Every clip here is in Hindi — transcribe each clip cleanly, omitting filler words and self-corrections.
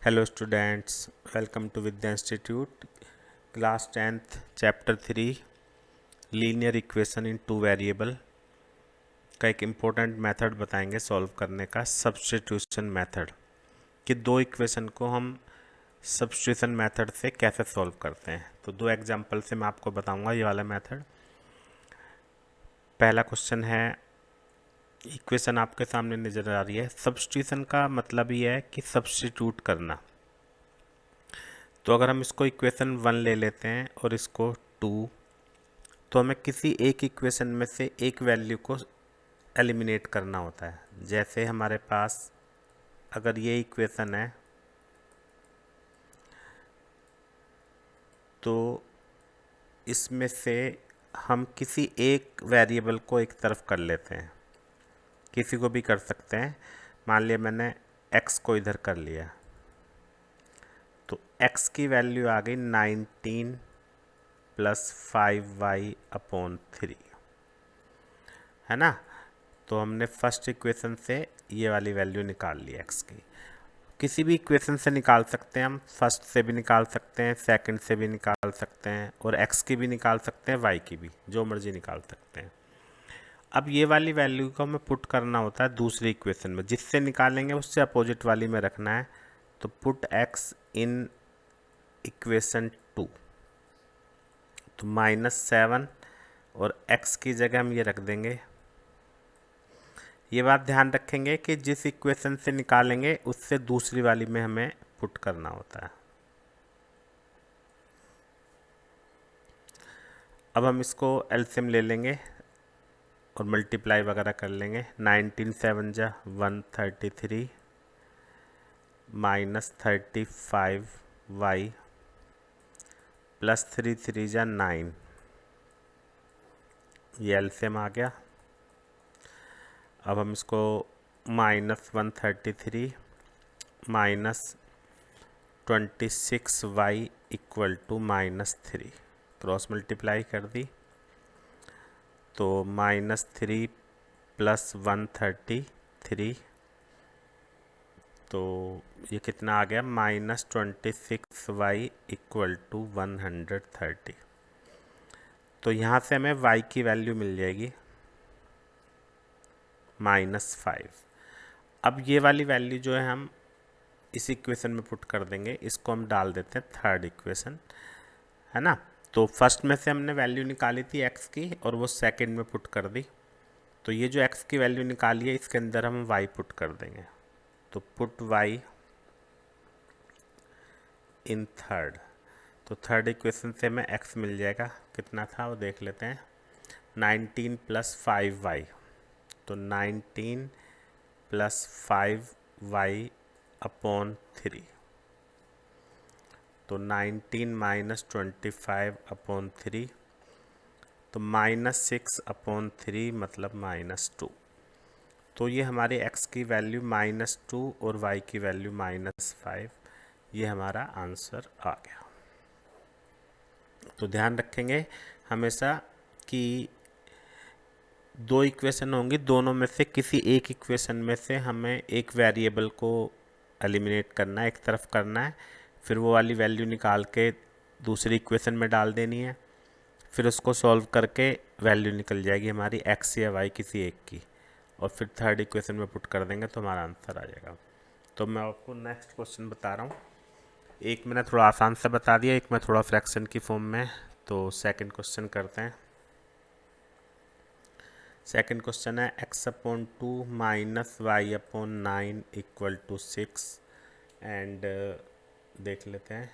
Hello students, welcome to Vidya Institute, class 10th, chapter 3, linear equation in two variable का एक इम्पोर्टेंट मेथड बताएंगे सॉल्व करने का, सब्स्टिट्यूशन मेथड, कि दो इक्वेशन को हम सब्स्टिट्यूशन मेथड से कैसे सॉल्व करते हैं। तो दो एग्जांपल से मैं आपको बताऊंगा ये वाला मेथड। पहला क्वेश्चन है, इक्वेशन आपके सामने नज़र आ रही है। सब्स्टिट्यूशन का मतलब ये है कि सब्स्टिट्यूट करना। तो अगर हम इसको इक्वेशन 1 ले लेते हैं और इसको 2, तो हमें किसी एक इक्वेशन में से एक वैल्यू को एलिमिनेट करना होता है। जैसे हमारे पास अगर ये इक्वेशन है तो इसमें से हम किसी एक वेरिएबल को एक तरफ कर लेते हैं, किसी को भी कर सकते हैं। मान लिया मैंने x को इधर कर लिया, तो x की वैल्यू आ गई 19 + 5y/3, है ना। तो हमने फर्स्ट इक्वेशन से ये वाली वैल्यू निकाल ली x की। किसी भी इक्वेशन से निकाल सकते हैं हम, फर्स्ट से भी निकाल सकते हैं, सेकंड से भी निकाल सकते हैं, और x की भी निकाल सकते हैं, y की भी, जो मर्जी निकाल सकते हैं। अब ये वाली वैल्यू को हमें पुट करना होता है दूसरी इक्वेशन में, जिससे निकालेंगे उससे अपोजिट वाली में रखना है। तो पुट x इन इक्वेशन 2, तो -7 और x की जगह हम ये रख देंगे। ये बात ध्यान रखेंगे कि जिस इक्वेशन से निकालेंगे उससे दूसरी वाली में हमें पुट करना होता है। अब हम इसको एलसीएम ले लेंगे और मल्टीप्लाई वगैरह कर लेंगे। 19 7 जा 133 -35y +3 3 जा 9, ये एलसीएम आ गया। अब हम इसको -133 -26y = -3 क्रॉस मल्टीप्लाई कर दी, तो -3 + 133, तो ये कितना आ गया, -26y = 130। तो यहाँ से हमें y की वैल्यू मिल जाएगी -5। अब ये वाली वैल्यू जो है हम इस इक्वेशन में पुट कर देंगे, इसको हम डाल देते हैं थर्ड इक्वेशन, है ना। तो फर्स्ट में से हमने वैल्यू निकाली थी x की और वो सेकंड में पुट कर दी। तो ये जो x की वैल्यू निकाली है इसके अंदर हम y पुट कर देंगे। तो पुट y इन थर्ड, तो थर्ड इक्वेशन से हमें x मिल जाएगा, कितना था वो देख लेते हैं, 19 + 5y, तो 19 + 5y/3, तो 19 - 25/3, तो -6/3 मतलब -2। तो ये हमारे x की वैल्यू -2 और y की वैल्यू -5, ये हमारा आंसर आ गया। तो ध्यान रखेंगे हमेशा कि दो इक्वेशन होंगी, दोनों में से किसी एक इक्वेशन में से हमें एक वेरिएबल को एलिमिनेट करना है, एक तरफ करना है, फिर वो वाली वैल्यू निकाल के दूसरी इक्वेशन में डाल देनी है, फिर उसको सॉल्व करके वैल्यू निकल जाएगी हमारी x या y किसी एक की, और फिर थर्ड इक्वेशन में पुट कर देंगे तो हमारा आंसर आ जाएगा। तो मैं आपको नेक्स्ट क्वेश्चन बता रहा हूँ। एक मैंने थोड़ा आसान सा बता दिया, एक में थोड़ा फ्रैक्शन की फॉर्म में। तो सेकंड क्वेश्चन करते हैं। सेकंड क्वेश्चन है x/2 - y/9 = 6, एंड देख लेते हैं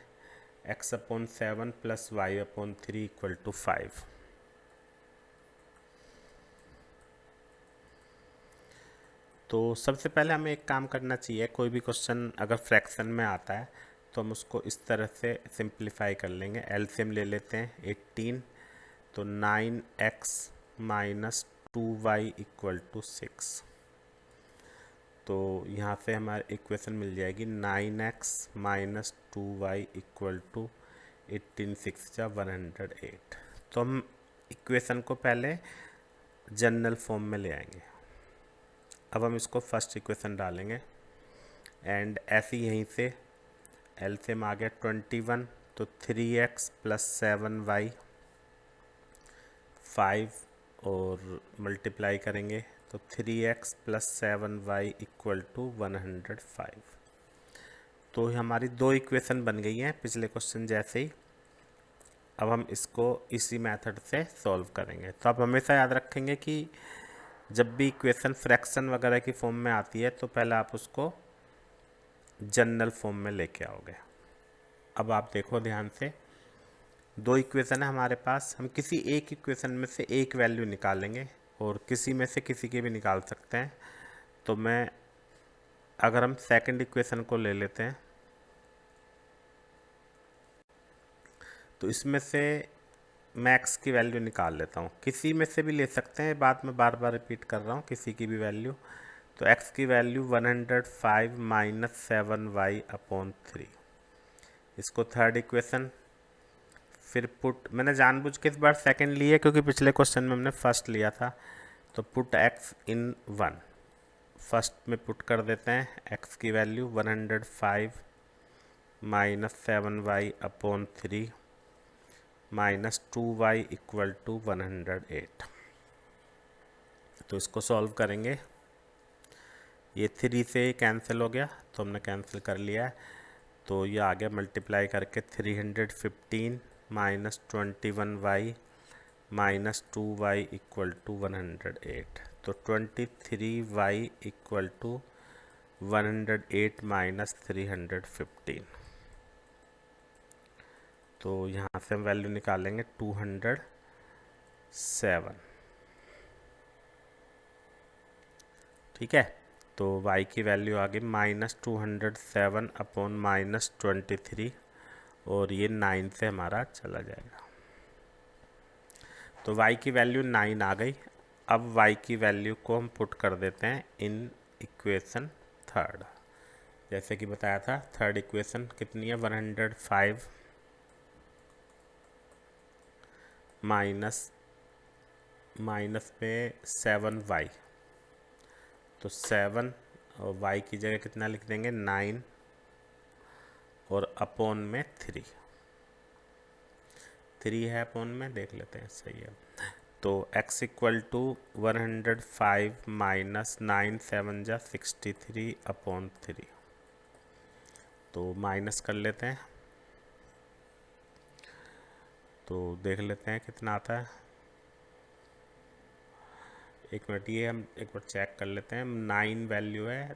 x/7 + y/3 = 5। तो सबसे पहले हमें एक काम करना चाहिए, कोई भी क्वेश्चन अगर फ्रैक्शन में आता है तो हम उसको इस तरह से सिंप्लीफाई कर लेंगे। एलसीएम ले लेते हैं 18, तो 9x - 2y = 6, तो यहाँ से हमारी इक्वेशन मिल जाएगी 9x - 2y = 18 6 जा 108। तो हम इक्वेशन को पहले जनरल फॉर्म में ले आएंगे। अब हम इसको फर्स्ट इक्वेशन डालेंगे, एंड ऐसे ही यहीं से एलसीएम आ गया 21, तो 3x प्लस 7y 5 और मल्टीप्लाई करेंगे तो 3x plus 7y equal to 105। तो हमारी दो इक्वेशन बन गई हैं पिछले क्वेश्चन जैसे ही। अब हम इसको इसी मेथड से सॉल्व करेंगे। तो आप हमेशा याद रखेंगे कि जब भी इक्वेशन फ्रैक्शन वगैरह की फॉर्म में आती है तो पहले आप उसको जनरल फॉर्म में लेके आओगे। अब आप देखो ध्यान से, दो इक्वेशन है हमारे पास, हम किसी एक इक्वेशन में से एक वैल्यू निकालेंगे और किसी में से किसी की भी निकाल सकते हैं। तो अगर हम सेकंड इक्वेशन को ले लेते हैं तो इसमें से मैं x की वैल्यू निकाल लेता हूँ। किसी में से भी ले सकते हैं, बाद में बार बार रिपीट कर रहा हूँ, किसी की भी वैल्यू। तो x की वैल्यू 105 माइनस 7y अपॉन 3। इसको थर्ड इक्वेशन फिर पुट, मैंने जानबूझ के इस बार सेकंड लिया क्योंकि पिछले क्वेश्चन में हमने फर्स्ट लिया था। तो पुट x इन 1, फर्स्ट में पुट कर देते हैं x की value 105 minus 7y upon 3 minus 2y equal to 108। तो इसको सॉल्व करेंगे, ये 3 से कैंसिल हो गया तो हमने कैंसिल कर लिया है। तो ये आ गया मल्टीप्लाई करके 315 minus 21y minus 2y equal to 108। तो 23y इक्वल टू 108 माइनस 315। तो यहाँ से हम वैल्यू निकालेंगे 207। ठीक है, तो y की वैल्यू आ गई माइनस 207 अपॉन माइनस 23 और ये 9 से हमारा चला जाएगा। तो y की वैल्यू 9 आ गई। अब y की वैल्यू को हम पुट कर देते हैं इन इक्वेशन थर्ड। जैसे कि बताया था, थर्ड इक्वेशन कितनी है, 105 माइनस में 7y, तो 7 और y की जगह कितना लिख देंगे 9 और अपॉन में 3 है, अपॉन में देख लेते हैं, सही है। तो x इक्वल टू 105 माइनस 9 7 जा 63 अपॉन 3। तो माइनस कर लेते हैं, तो देख लेते हैं कितना आता है। एक मिनट, ये हम एक बार चेक कर लेते हैं। 9 वैल्यू है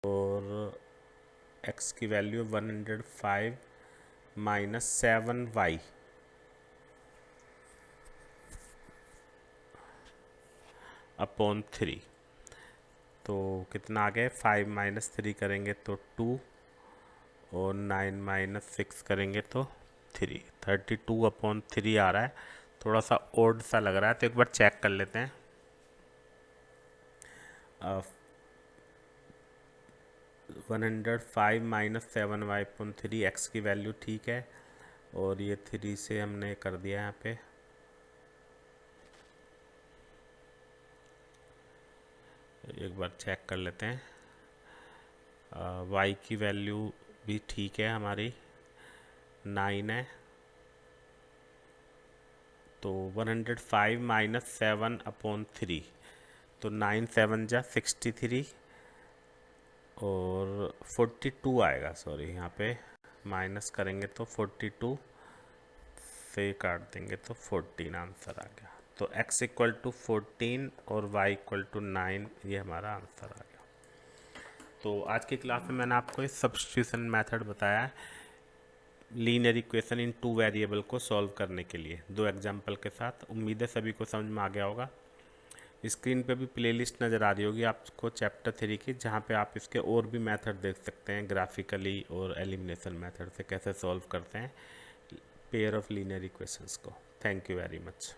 और x की वैल्यू 105 माइनस 7y अपॉन 3। तो कितना आ गया, 5 माइनस 3 करेंगे तो 2 और 9 माइनस 6 करेंगे तो 3। 32 अपॉन 3 आ रहा है, थोड़ा सा ओड सा लग रहा है, तो एक बार चेक कर लेते हैं। 105 माइनस 7y अपॉन 3, x की वैल्यू ठीक है और ये 3 से हमने कर दिया यहाँ पे। एक बार चेक कर लेते हैं, y की वैल्यू भी ठीक है हमारी, 9 है। तो 105 माइनस 7 अपॉन 3, तो 9 7 जा 63 और 42 आएगा, सॉरी यहाँ पे माइनस करेंगे तो 42 से काट देंगे तो 14 आंसर आ गया। तो x इक्वल टू 14 और y इक्वल टू 9, ये हमारा आंसर आ गया। तो आज की क्लास में मैंने आपको इस सब्स्टिट्यूशन मेथड बताया है लीनियर इक्वेशन इन 2 वेरिएबल को सॉल्व करने के लिए, 2 एग्जाम्पल के साथ। उम्मीद है सभी को समझ में आ गया होगा। स्क्रीन पे भी प्लेलिस्ट नज़र आ रही होगी आपको चैप्टर 3 की, जहाँ पे आप इसके और भी मेथड देख सकते हैं, ग्राफिकली और एलिमिनेशन मेथड से कैसे सॉल्व करते हैं पेयर ऑफ लीनियर इक्वेशंस को। Thank you very much.